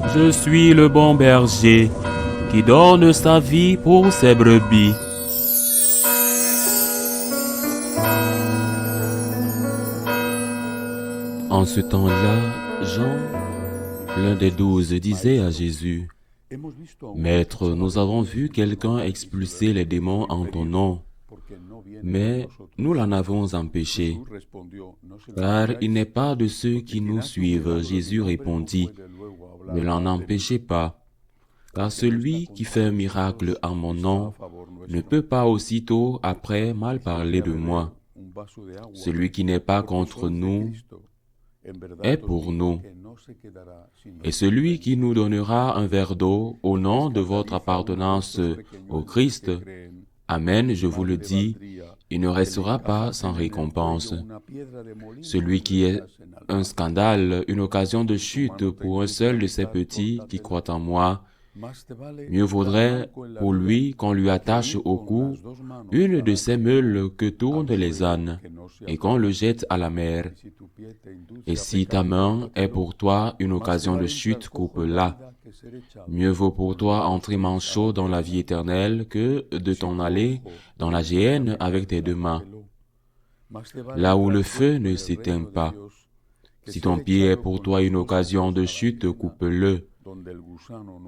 Je suis le bon berger qui donne sa vie pour ses brebis. En ce temps-là, Jean, l'un des 12, disait à Jésus, « Maître, nous avons vu quelqu'un expulser les démons en ton nom, mais nous l'en avons empêché, car il n'est pas de ceux qui nous suivent. » Jésus répondit, « Ne l'en empêchez pas, car celui qui fait un miracle en mon nom ne peut pas aussitôt après mal parler de moi. Celui qui n'est pas contre nous est pour nous. Et celui qui nous donnera un verre d'eau au nom de votre appartenance au Christ, Amen, je vous le dis, il ne restera pas sans récompense. Celui qui est un scandale, une occasion de chute pour un seul de ces petits qui croient en moi, mieux vaudrait pour lui qu'on lui attache au cou une de ces meules que tournent les ânes et qu'on le jette à la mer. Et si ta main est pour toi une occasion de chute, coupe-la. Mieux vaut pour toi entrer manchot dans la vie éternelle que de t'en aller dans la géhenne avec tes deux mains, là où le feu ne s'éteint pas. Si ton pied est pour toi une occasion de chute, coupe-le.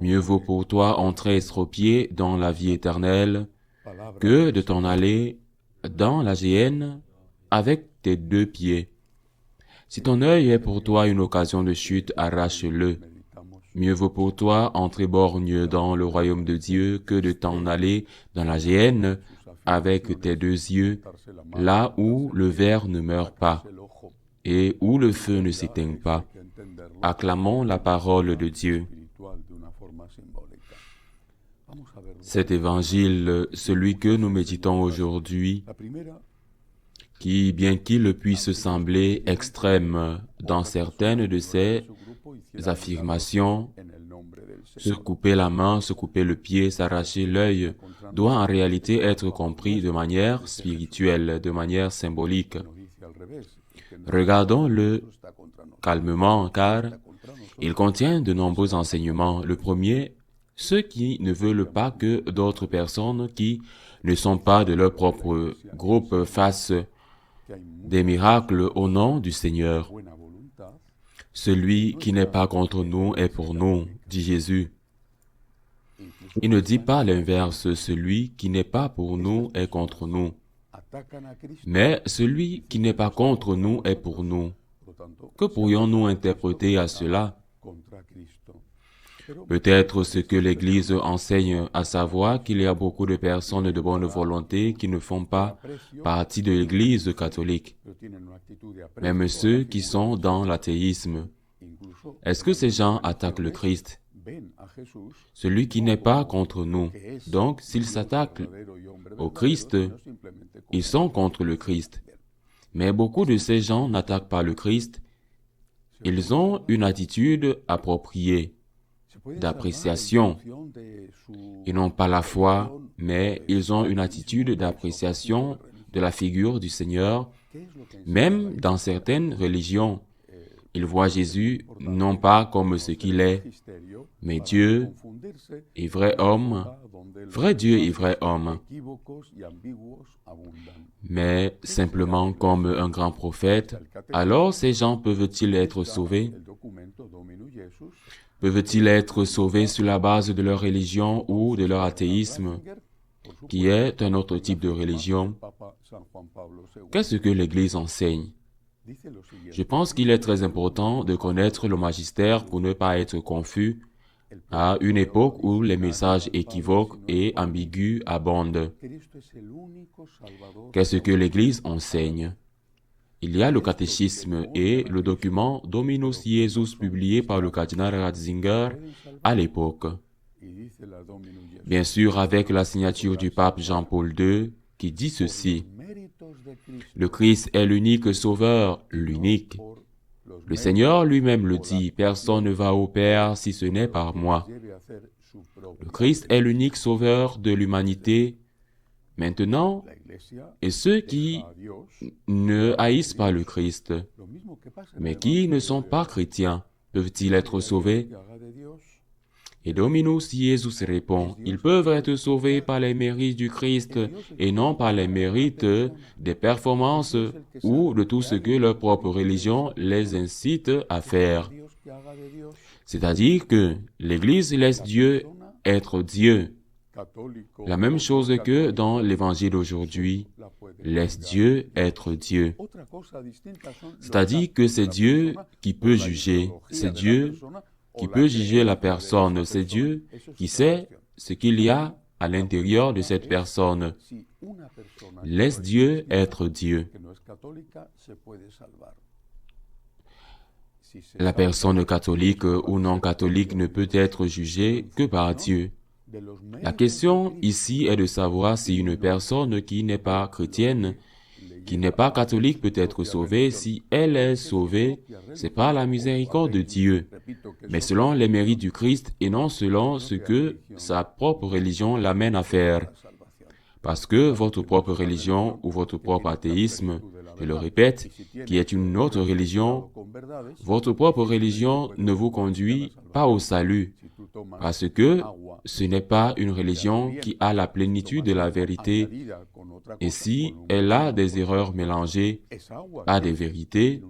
Mieux vaut pour toi entrer estropié dans la vie éternelle que de t'en aller dans la géhenne avec tes deux pieds. Si ton œil est pour toi une occasion de chute, arrache-le. Mieux vaut pour toi entrer borgne dans le royaume de Dieu que de t'en aller dans la géhenne avec tes deux yeux, là où le ver ne meurt pas et où le feu ne s'éteint pas. Acclamons la parole de Dieu. Cet évangile, celui que nous méditons aujourd'hui, qui, bien qu'il puisse sembler extrême dans certaines de ses affirmations, se couper la main, se couper le pied, s'arracher l'œil, doit en réalité être compris de manière spirituelle, de manière symbolique. Regardons-le calmement, car il contient de nombreux enseignements. Le premier, ceux qui ne veulent pas que d'autres personnes qui ne sont pas de leur propre groupe fassent des miracles au nom du Seigneur. Celui qui n'est pas contre nous est pour nous, dit Jésus. Il ne dit pas l'inverse, celui qui n'est pas pour nous est contre nous. Mais celui qui n'est pas contre nous est pour nous. Que pourrions-nous interpréter à cela? Peut-être ce que l'Église enseigne, à savoir qu'il y a beaucoup de personnes de bonne volonté qui ne font pas partie de l'Église catholique, même ceux qui sont dans l'athéisme. Est-ce que ces gens attaquent le Christ? Celui qui n'est pas contre nous. Donc, s'ils s'attaquent au Christ, ils sont contre le Christ. Mais beaucoup de ces gens n'attaquent pas le Christ. Ils ont une attitude appropriée, d'appréciation. Ils n'ont pas la foi, mais ils ont une attitude d'appréciation de la figure du Seigneur, même dans certaines religions. Ils voient Jésus non pas comme ce qu'il est, mais Dieu et vrai homme, vrai Dieu et vrai homme, mais simplement comme un grand prophète. Alors ces gens peuvent-ils être sauvés? Peuvent-ils être sauvés sur la base de leur religion ou de leur athéisme, qui est un autre type de religion? Qu'est-ce que l'Église enseigne? Je pense qu'il est très important de connaître le magistère pour ne pas être confus à une époque où les messages équivoques et ambigus abondent. Qu'est-ce que l'Église enseigne? Il y a le catéchisme et le document Dominus Jesus publié par le cardinal Ratzinger à l'époque. Bien sûr, avec la signature du pape Jean-Paul II qui dit ceci: le Christ est l'unique sauveur, l'unique. Le Seigneur lui-même le dit, personne ne va au Père si ce n'est par moi. Le Christ est l'unique sauveur de l'humanité. Maintenant, et ceux qui ne haïssent pas le Christ, mais qui ne sont pas chrétiens, peuvent-ils être sauvés? Et Dominus Iesus répond, ils peuvent être sauvés par les mérites du Christ et non par les mérites des performances ou de tout ce que leur propre religion les incite à faire. C'est-à-dire que l'Église laisse Dieu être Dieu. La même chose que dans l'Évangile d'aujourd'hui, laisse Dieu être Dieu. C'est-à-dire que c'est Dieu qui peut juger, c'est Dieu qui peut juger la personne, c'est Dieu qui sait ce qu'il y a à l'intérieur de cette personne. Laisse Dieu être Dieu. La personne catholique ou non catholique ne peut être jugée que par Dieu. La question ici est de savoir si une personne qui n'est pas chrétienne, qui n'est pas catholique peut être sauvée. Si elle est sauvée, c'est par la miséricorde de Dieu, mais selon les mérites du Christ et non selon ce que sa propre religion l'amène à faire. Parce que votre propre religion ou votre propre athéisme, je le répète, qui est une autre religion, votre propre religion ne vous conduit pas au salut, parce que ce n'est pas une religion qui a la plénitude de la vérité. Et si elle a des erreurs mélangées à des vérités,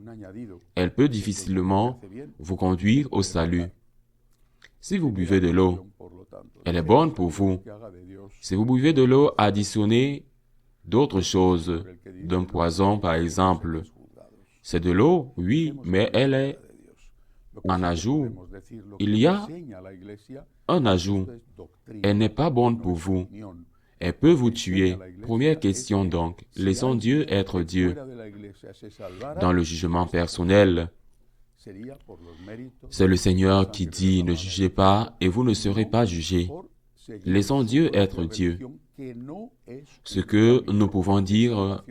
elle peut difficilement vous conduire au salut. Si vous buvez de l'eau, elle est bonne pour vous. Si vous buvez de l'eau additionnée d'autres choses, d'un poison par exemple, c'est de l'eau, oui, mais elle est en ajout. Il y a un ajout. Elle n'est pas bonne pour vous. Elle peut vous tuer. Première question donc, laissons Dieu être Dieu. Dans le jugement personnel, c'est le Seigneur qui dit « Ne jugez pas et vous ne serez pas jugés ». Laissons Dieu être Dieu. Ce que nous pouvons dire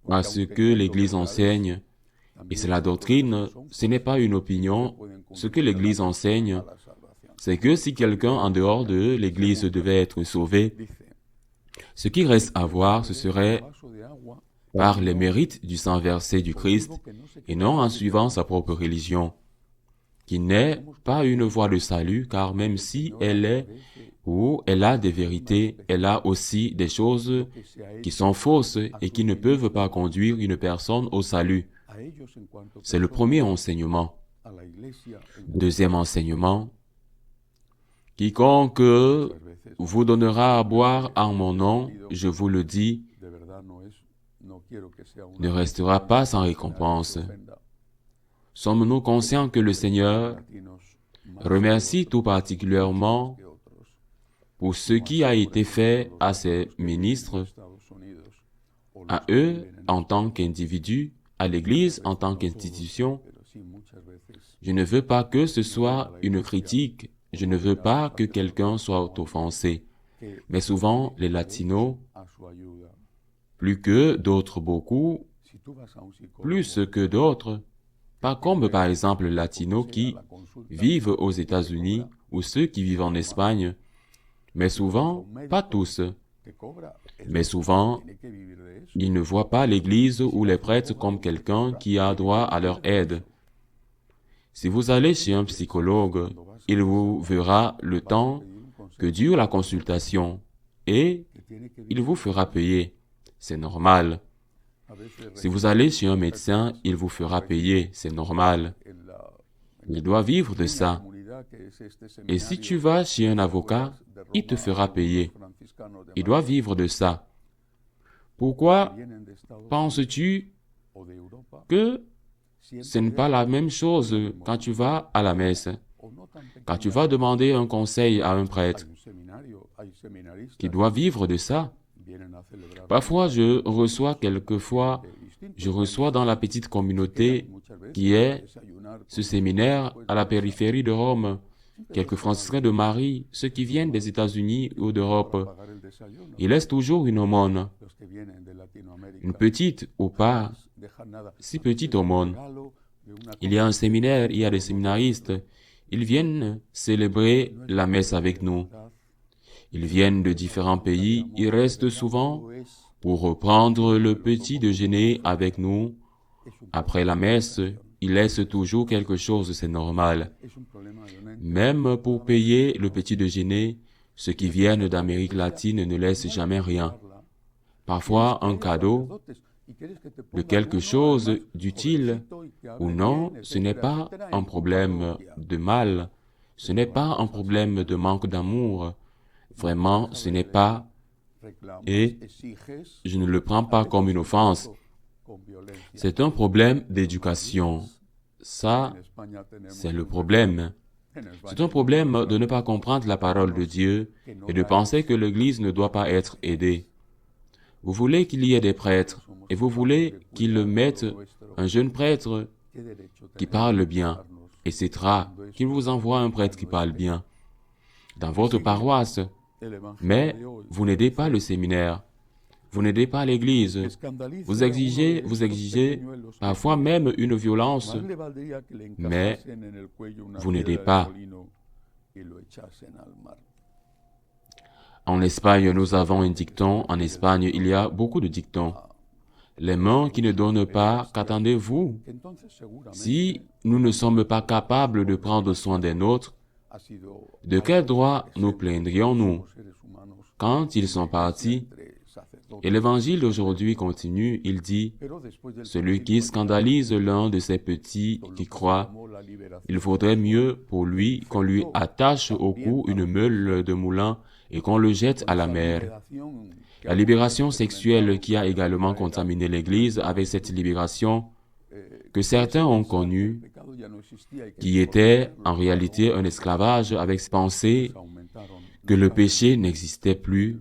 à ce que l'Église enseigne, et c'est la doctrine, ce n'est pas une opinion. Ce que l'Église enseigne, c'est que si quelqu'un en dehors de l'Église devait être sauvé, ce qui reste à voir, ce serait par les mérites du sang versé du Christ et non en suivant sa propre religion, qui n'est pas une voie de salut, car même si elle est ou elle a des vérités, elle a aussi des choses qui sont fausses et qui ne peuvent pas conduire une personne au salut. C'est le premier enseignement. Deuxième enseignement, quiconque vous donnera à boire en mon nom, je vous le dis, ne restera pas sans récompense. Sommes-nous conscients que le Seigneur remercie tout particulièrement pour ce qui a été fait à ses ministres, à eux en tant qu'individus, à l'Église en tant qu'institution? Je ne veux pas que ce soit une critique, je ne veux pas que quelqu'un soit offensé. Mais souvent, les latinos, plus que d'autres beaucoup, plus que d'autres, pas comme par exemple les latinos qui vivent aux États-Unis ou ceux qui vivent en Espagne, mais souvent, pas tous, mais souvent, ils ne voient pas l'Église ou les prêtres comme quelqu'un qui a droit à leur aide. Si vous allez chez un psychologue, il vous verra le temps que dure la consultation et il vous fera payer. C'est normal. Si vous allez chez un médecin, il vous fera payer. C'est normal. Il doit vivre de ça. Et si tu vas chez un avocat, il te fera payer. Il doit vivre de ça. Pourquoi penses-tu que ce n'est pas la même chose quand tu vas à la messe? Quand tu vas demander un conseil à un prêtre, qui doit vivre de ça. Parfois, je reçois dans la petite communauté qui est ce séminaire à la périphérie de Rome, quelques franciscains de Marie, ceux qui viennent des États-Unis ou d'Europe. Ils laissent toujours une aumône, une petite ou pas si petite aumône. Il y a un séminaire, il y a des séminaristes, ils viennent célébrer la messe avec nous. Ils viennent de différents pays, ils restent souvent pour reprendre le petit déjeuner avec nous après la messe, il laisse toujours quelque chose, c'est normal. Même pour payer le petit déjeuner, ceux qui viennent d'Amérique latine ne laissent jamais rien. Parfois, un cadeau de quelque chose d'utile ou non, ce n'est pas un problème de mal, ce n'est pas un problème de manque d'amour. Vraiment, ce n'est pas, et je ne le prends pas comme une offense. C'est un problème d'éducation. Ça, c'est le problème. C'est un problème de ne pas comprendre la parole de Dieu et de penser que l'Église ne doit pas être aidée. Vous voulez qu'il y ait des prêtres et vous voulez qu'ils mettent un jeune prêtre qui parle bien, etc., qu'il vous envoie un prêtre qui parle bien dans votre paroisse. Mais vous n'aidez pas le séminaire, vous n'aidez pas l'Église, vous exigez parfois même une violence, mais vous n'aidez pas. En Espagne, nous avons un dicton. En Espagne, il y a beaucoup de dictons. Les mains qui ne donnent pas, qu'attendez-vous? Si nous ne sommes pas capables de prendre soin des nôtres, de quel droit nous plaindrions-nous? Quand ils sont partis, et l'évangile d'aujourd'hui continue, il dit, « Celui qui scandalise l'un de ces petits qui croient, il vaudrait mieux pour lui qu'on lui attache au cou une meule de moulin et qu'on le jette à la mer. » La libération sexuelle qui a également contaminé l'Église avec cette libération que certains ont connue, qui était en réalité un esclavage avec pensée que le péché n'existait plus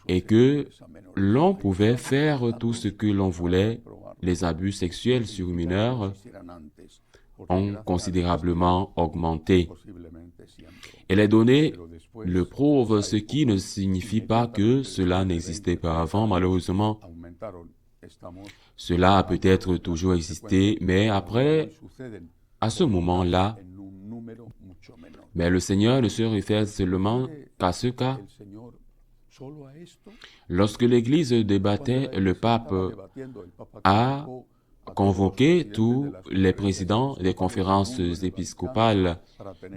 et que l'on pouvait faire tout ce que l'on voulait. Les abus sexuels sur mineurs ont considérablement augmenté. Et les données le prouvent, ce qui ne signifie pas que cela n'existait pas avant, malheureusement. Cela a peut-être toujours existé, mais après, à ce moment-là, mais le Seigneur ne se réfère seulement qu'à ce cas. Lorsque l'Église débattait, le pape a convoqué tous les présidents des conférences épiscopales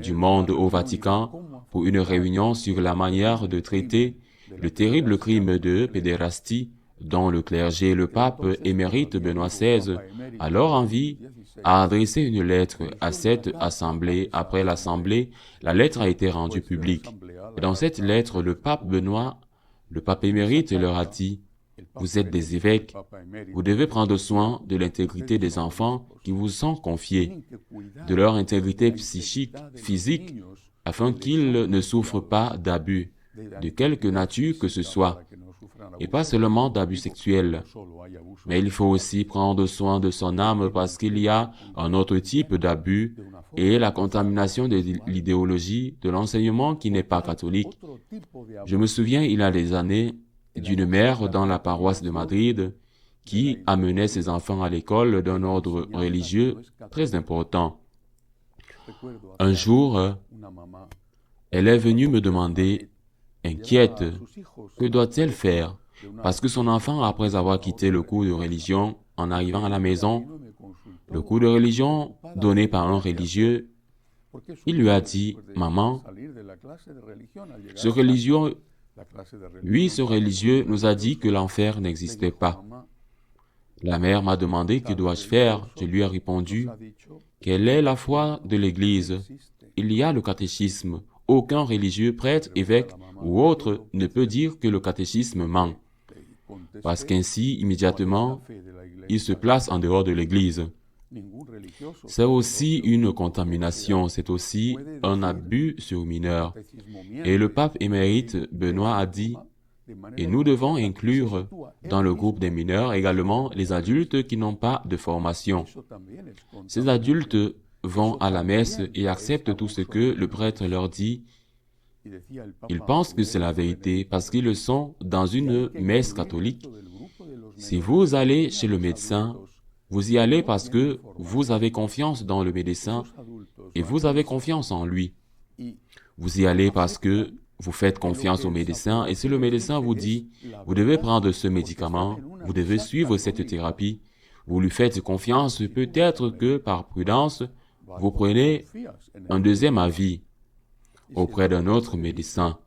du monde au Vatican pour une réunion sur la manière de traiter le terrible crime de pédérastie dont le clergé, le pape émérite Benoît XVI, alors en vie, a adressé une lettre à cette assemblée. Après l'assemblée, la lettre a été rendue publique. Et dans cette lettre, le pape Benoît, le pape émérite, leur a dit, « Vous êtes des évêques, vous devez prendre soin de l'intégrité des enfants qui vous sont confiés, de leur intégrité psychique, physique, afin qu'ils ne souffrent pas d'abus, de quelque nature que ce soit, et pas seulement d'abus sexuels. Mais il faut aussi prendre soin de son âme parce qu'il y a un autre type d'abus et la contamination de l'idéologie, de l'enseignement qui n'est pas catholique. Je me souviens, il y a des années, d'une mère dans la paroisse de Madrid qui amenait ses enfants à l'école d'un ordre religieux très important. Un jour, elle est venue me demander, inquiète, que doit-elle faire? Parce que son enfant, après avoir quitté le cours de religion, en arrivant à la maison, le cours de religion donné par un religieux, il lui a dit, « Maman, ce religieux nous a dit que l'enfer n'existait pas. » La mère m'a demandé que dois-je faire. Je lui ai répondu, « Quelle est la foi de l'Église? Il y a le catéchisme. Aucun religieux, prêtre, évêque ou autre ne peut dire que le catéchisme ment. » Parce qu'ainsi, immédiatement, il se place en dehors de l'Église. C'est aussi une contamination, c'est aussi un abus sur mineurs. Et le pape émérite Benoît a dit, et nous devons inclure dans le groupe des mineurs également les adultes qui n'ont pas de formation. Ces adultes vont à la messe et acceptent tout ce que le prêtre leur dit. Ils pensent que c'est la vérité parce qu'ils sont dans une messe catholique. Si vous allez chez le médecin, vous y allez parce que vous avez confiance dans le médecin et vous avez confiance en lui. Vous y allez parce que vous faites confiance au médecin et si le médecin vous dit, vous devez prendre ce médicament, vous devez suivre cette thérapie, vous lui faites confiance, peut-être que par prudence, vous prenez un deuxième avis auprès d'un autre médecin.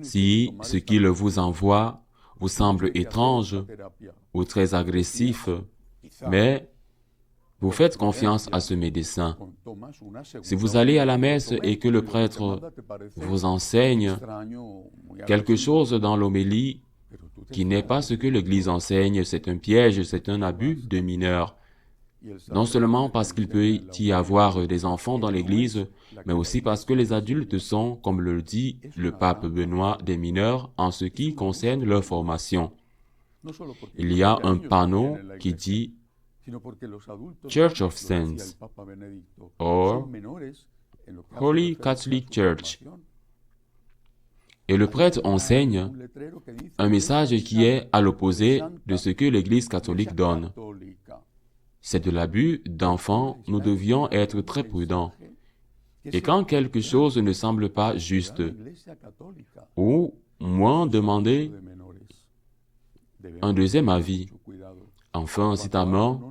Si ce qu'il vous envoie vous semble étrange ou très agressif, mais vous faites confiance à ce médecin. Si vous allez à la messe et que le prêtre vous enseigne quelque chose dans l'homélie qui n'est pas ce que l'Église enseigne, c'est un piège, c'est un abus de mineurs. Non seulement parce qu'il peut y avoir des enfants dans l'Église, mais aussi parce que les adultes sont, comme le dit le pape Benoît, des mineurs en ce qui concerne leur formation. Il y a un panneau qui dit Church of Saints or Holy Catholic Church. Et le prêtre enseigne un message qui est à l'opposé de ce que l'Église catholique donne. C'est de l'abus d'enfants, nous devions être très prudents. Et quand quelque chose ne semble pas juste, ou moins demander un deuxième avis. Enfin, si ta main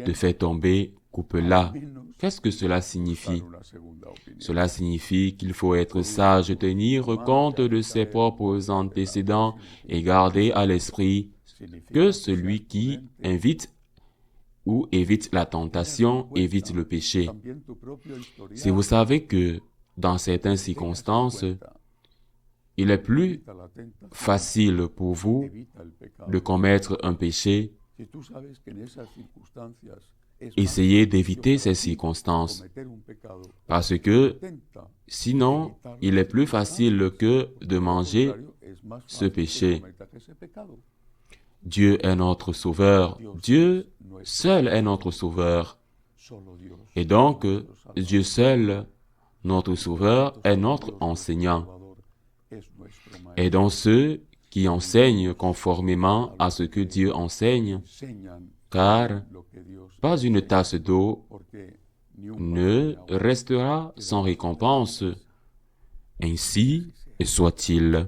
te fait tomber, coupe-la. Qu'est-ce que cela signifie? Cela signifie qu'il faut être sage, tenir compte de ses propres antécédents et garder à l'esprit que celui qui invite ou évite la tentation, évite le péché. Si vous savez que, dans certaines circonstances, il est plus facile pour vous de commettre un péché, essayez d'éviter ces circonstances, parce que, sinon, il est plus facile que de manger ce péché. Dieu est notre sauveur. Dieu seul est notre sauveur. Et donc, Dieu seul, notre sauveur, est notre enseignant. Et donc ceux qui enseignent conformément à ce que Dieu enseigne, car pas une tasse d'eau ne restera sans récompense. Ainsi soit-il.